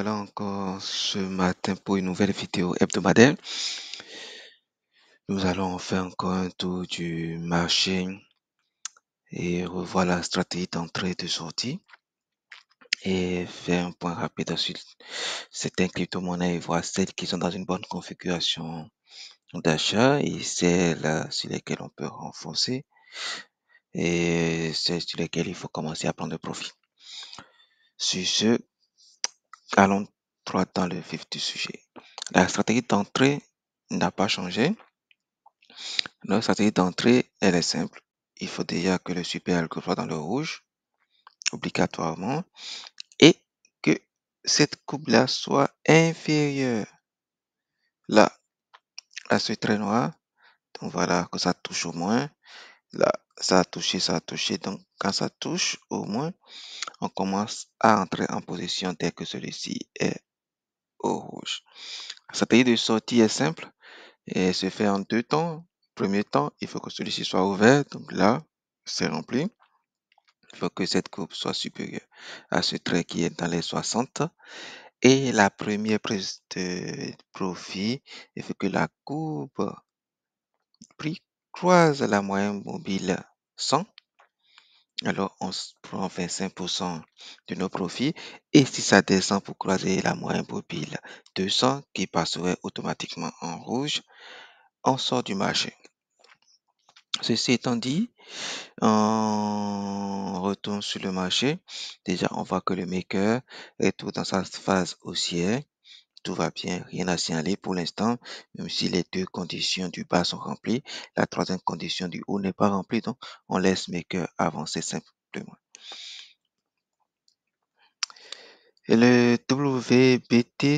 revoilà encore ce matin pour une nouvelle vidéo hebdomadaire. Nous allons faire encore un tour du marché et revoir la stratégie d'entrée et de sortie et faire un point rapide sur certaines crypto-monnaies et voir celles qui sont dans une bonne configuration d'achat et celles sur lesquelles on peut renforcer et celles sur lesquelles il faut commencer à prendre profit. Sur ce, allons droit dans le vif du sujet. La stratégie d'entrée n'a pas changé. Notre stratégie d'entrée, elle est simple. Il faut déjà que le super algo soit dans le rouge, obligatoirement, et que cette coupe-là soit inférieure là à ce trait noir. Donc voilà, que ça touche au moins. Là, ça a touché, ça a touché. Donc quand ça touche au moins, on commence à entrer en position dès que celui-ci est au rouge. La stratégie de sortie est simple et se fait en deux temps. Premier temps, il faut que celui-ci soit ouvert. Donc là, c'est rempli. Il faut que cette courbe soit supérieure à ce trait qui est dans les 60. Et la première prise de profit, il faut que la courbe prix croise la moyenne mobile 100. Alors, on prend 25% de nos profits. Et si ça descend pour croiser la moyenne mobile 200 qui passerait automatiquement en rouge, on sort du marché. Ceci étant dit, on retourne sur le marché. Déjà, on voit que le maker est tout dans sa phase haussière. Tout va bien, rien à signaler pour l'instant, même si les deux conditions du bas sont remplies. La troisième condition du haut n'est pas remplie, donc on laisse maker avancer simplement. Et le WBTC-USD,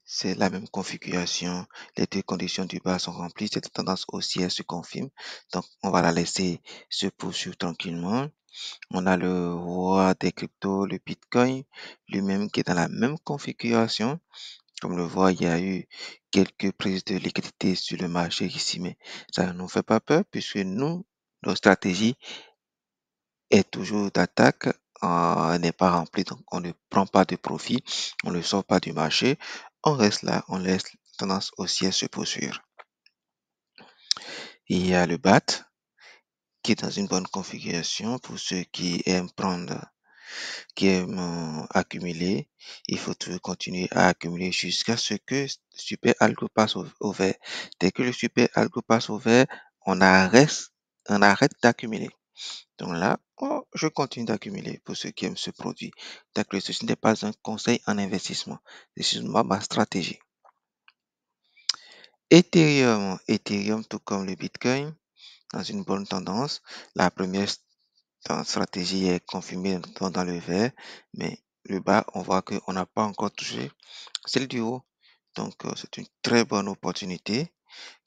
c'est la même configuration. Les deux conditions du bas sont remplies. Cette tendance haussière se confirme. Donc, on va la laisser se poursuivre tranquillement. On a le roi des cryptos, le Bitcoin, lui-même qui est dans la même configuration. Comme le voit, il y a eu quelques prises de liquidité sur le marché ici, mais ça ne nous fait pas peur puisque nous, notre stratégie est toujours d'attaque, n'est pas remplie, donc on ne prend pas de profit, on ne sort pas du marché, on reste là, on laisse la tendance haussière se poursuivre. Il y a le BAT qui est dans une bonne configuration pour ceux qui aiment accumuler. Il faut toujours continuer à accumuler jusqu'à ce que le super algo passe au vert. Dès que le super algo passe au vert, on arrête d'accumuler. Donc là, je continue d'accumuler pour ceux qui aiment ce produit. D'accord, ceci n'est pas un conseil en investissement. C'est seulement ma stratégie. Ethereum, tout comme le Bitcoin, dans une bonne tendance. La première stratégie est confirmée dans le vert, mais le bas, on voit qu'on n'a pas encore touché celle du haut. Donc, c'est une très bonne opportunité.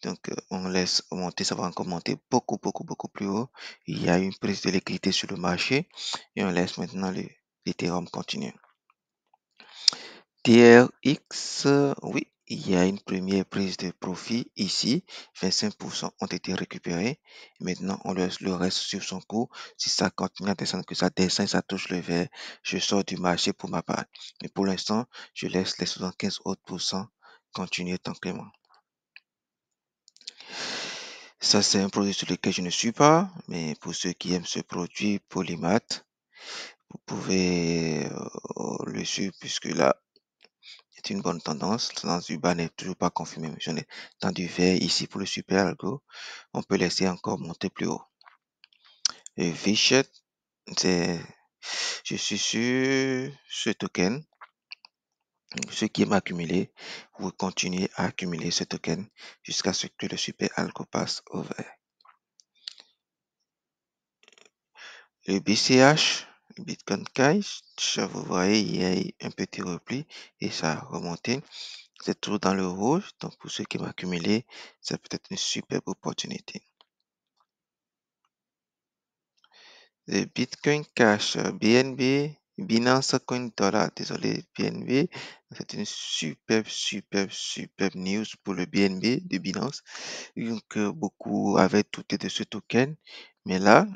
Donc, on laisse monter, ça va encore monter beaucoup, beaucoup, beaucoup plus haut. Il y a une prise de liquidité sur le marché et on laisse maintenant l'Ethereum continuer. TRX, oui, il y a une première prise de profit ici. 25% ont été récupérés. Maintenant, on laisse le reste sur son cours. Si ça continue à descendre, que ça descend, ça touche le vert, je sors du marché pour ma part. Mais pour l'instant, je laisse les 75 autres pourcents continuer tranquillement. Ça, c'est un produit sur lequel je ne suis pas, mais pour ceux qui aiment ce produit Polymath, vous pouvez le suivre puisque là, c'est une bonne tendance. La tendance du bas n'est toujours pas confirmée. J'en ai tendu vert ici pour le super algo. On peut laisser encore monter plus haut. Le Vichet, je suis sur ce token. Ceux qui aiment accumuler, vous continuez à accumuler ce token jusqu'à ce que le super algo passe au vert. Le BCH, le Bitcoin Cash, vous voyez, il y a eu un petit repli et ça a remonté. C'est toujours dans le rouge, donc pour ceux qui vont accumuler, c'est peut-être une superbe opportunité. Le Bitcoin Cash, BNB, Binance Coin Dollar, désolé, BNB, c'est une superbe news pour le BNB de Binance. Donc, beaucoup avaient douté de ce token, mais là,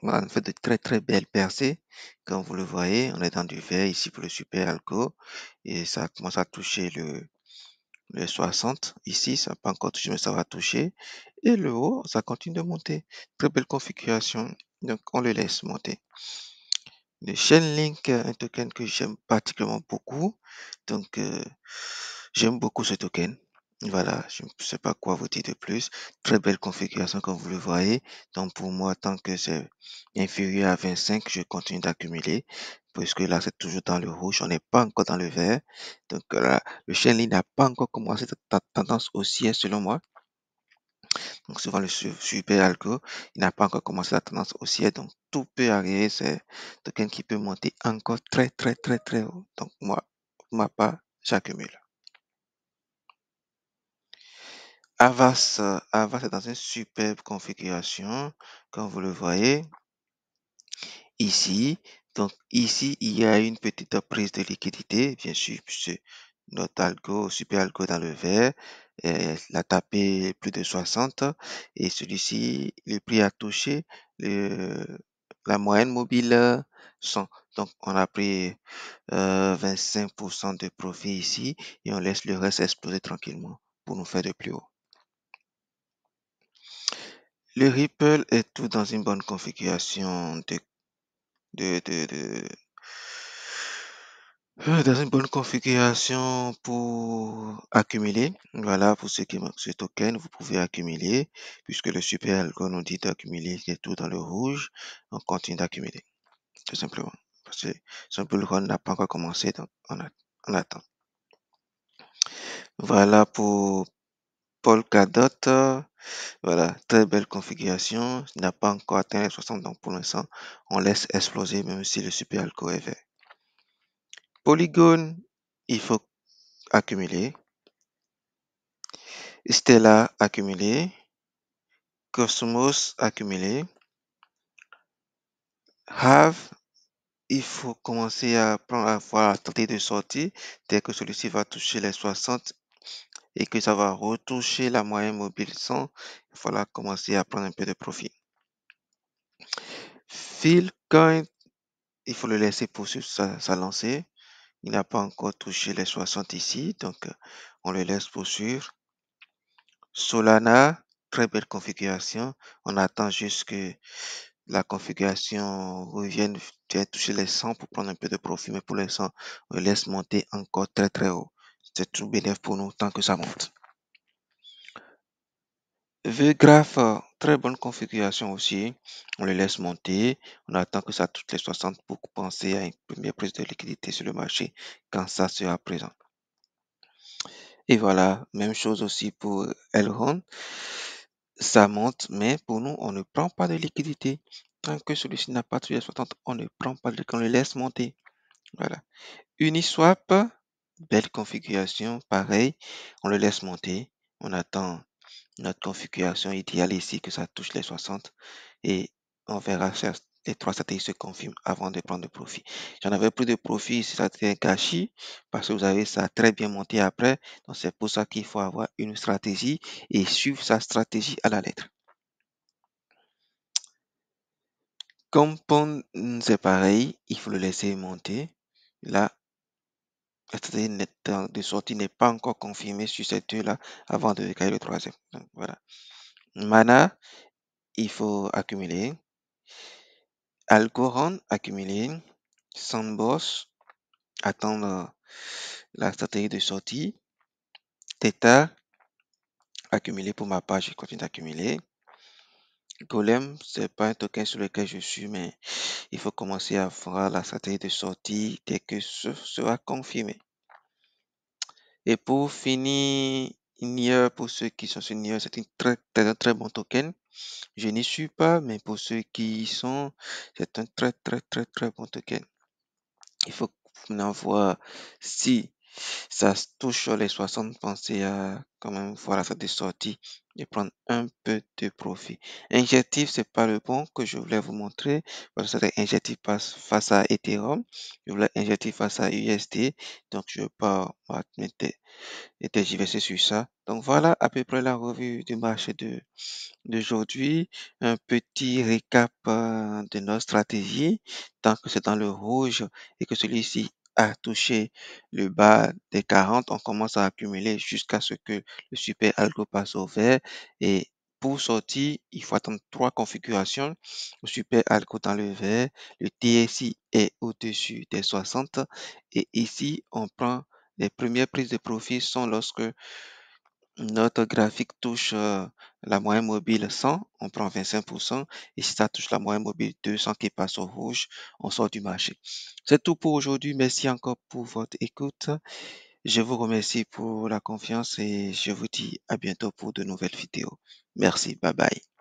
voilà, on fait de très très belles percées. Comme vous le voyez, on est dans du vert ici pour le super algo et ça commence à toucher le 60. Ici, ça n'a pas encore touché, mais ça va toucher. Et le haut, ça continue de monter. Très belle configuration. Donc, on le laisse monter. Le Chainlink, un token que j'aime particulièrement beaucoup. Donc, j'aime beaucoup ce token. Voilà, je ne sais pas quoi vous dire de plus. Très belle configuration comme vous le voyez. Donc, pour moi, tant que c'est inférieur à 25, je continue d'accumuler. Puisque là, c'est toujours dans le rouge. On n'est pas encore dans le vert. Donc, là, le Chainlink n'a pas encore commencé cette tendance haussière selon moi. Donc, souvent, le super algo, il n'a pas encore commencé la tendance haussière. Donc, tout peut arriver. C'est un token qui peut monter encore très, très, très, très haut. Donc, moi, pour ma part, j'accumule. Avast est dans une superbe configuration, comme vous le voyez ici. Donc, ici, il y a une petite prise de liquidité, bien sûr, puisque notre algo, super algo dans le vert, l'a tapé plus de 60 et celui-ci, le prix a touché la moyenne mobile 100. Donc, on a pris 25% de profit ici et on laisse le reste exploser tranquillement pour nous faire de plus haut. Le Ripple est tout dans une bonne configuration de, de, de- dans une bonne configuration pour accumuler. Voilà, pour ceux qui manquent ce token, vous pouvez accumuler, puisque le super algo nous dit d'accumuler, c'est tout dans le rouge. On continue d'accumuler, tout simplement. Parce que son bull run n'a pas encore commencé, donc on attend. Voilà pour Polkadot. Voilà, très belle configuration. Il n'a pas encore atteint les 60, donc pour l'instant, on laisse exploser même si le super algo est vert. Polygon, il faut accumuler. Stella, accumuler. Cosmos, accumuler. Have, il faut commencer à prendre à voir la stratégie de sortie dès que celui-ci va toucher les 60 et que ça va retoucher la moyenne mobile 100. Il va falloir commencer à prendre un peu de profit. Philcoin, il faut le laisser poursuivre sa lancée. Il n'a pas encore touché les 60 ici, donc on le laisse poursuivre. Solana, très belle configuration. On attend juste que la configuration revienne toucher les 100 pour prendre un peu de profit, mais pour l'instant, on le laisse monter encore très très haut. C'est tout bénéfice pour nous tant que ça monte. VGraph, très bonne configuration aussi. On le laisse monter. On attend que ça touche les 60 pour penser à une première prise de liquidité sur le marché quand ça sera présent. Et voilà, même chose aussi pour Elrond. Ça monte, mais pour nous, on ne prend pas de liquidité. Tant que celui-ci n'a pas touché les 60, on ne prend pas de liquidité, on le laisse monter. Voilà. Uniswap, belle configuration, pareil. On le laisse monter. On attend notre configuration idéale ici, que ça touche les 60 et on verra si les trois stratégies se confirment avant de prendre de profit. J'en avais pris de profit ici, ça c'était un gâchis parce que vous avez ça a très bien monté après. Donc c'est pour ça qu'il faut avoir une stratégie et suivre sa stratégie à la lettre. Compound, c'est pareil, il faut le laisser monter. Là, la stratégie de sortie n'est pas encore confirmée sur ces deux-là avant de décaler le troisième. Donc, voilà. Mana, il faut accumuler. Algorand, accumuler. Sandbox, attendre la stratégie de sortie. Theta, accumuler pour ma page, je continue d'accumuler. Golem, c'est pas un token sur lequel je suis, mais il faut commencer à voir la stratégie de sortie dès que ce sera confirmé. Et pour finir, Nier, pour ceux qui sont sur Nier, c'est un très bon token. Je n'y suis pas, mais pour ceux qui y sont, c'est un très très très très bon token. Il faut maintenant voir si ça touche les 60, pensez à quand même voir la date de sortie et prendre un peu de profit. Injectif, c'est pas le bon que je voulais vous montrer, parce que c'était injectif face à Ethereum. Je voulais injectif face à USD. Donc, je vais pas tergiverser sur ça. Donc, voilà à peu près la revue du marché d'aujourd'hui. Un petit récap de notre stratégie. Tant que c'est dans le rouge et que celui-ci a touché le bas des 40, on commence à accumuler jusqu'à ce que le super algo passe au vert. Et pour sortir, il faut attendre trois configurations. Le super algo dans le vert, le TSI est au-dessus des 60. Et ici, on prend les premières prises de profit sont lorsque notre graphique touche la moyenne mobile 100, on prend 25%. Et si ça touche la moyenne mobile 200 qui passe au rouge, on sort du marché. C'est tout pour aujourd'hui. Merci encore pour votre écoute. Je vous remercie pour la confiance et je vous dis à bientôt pour de nouvelles vidéos. Merci. Bye bye.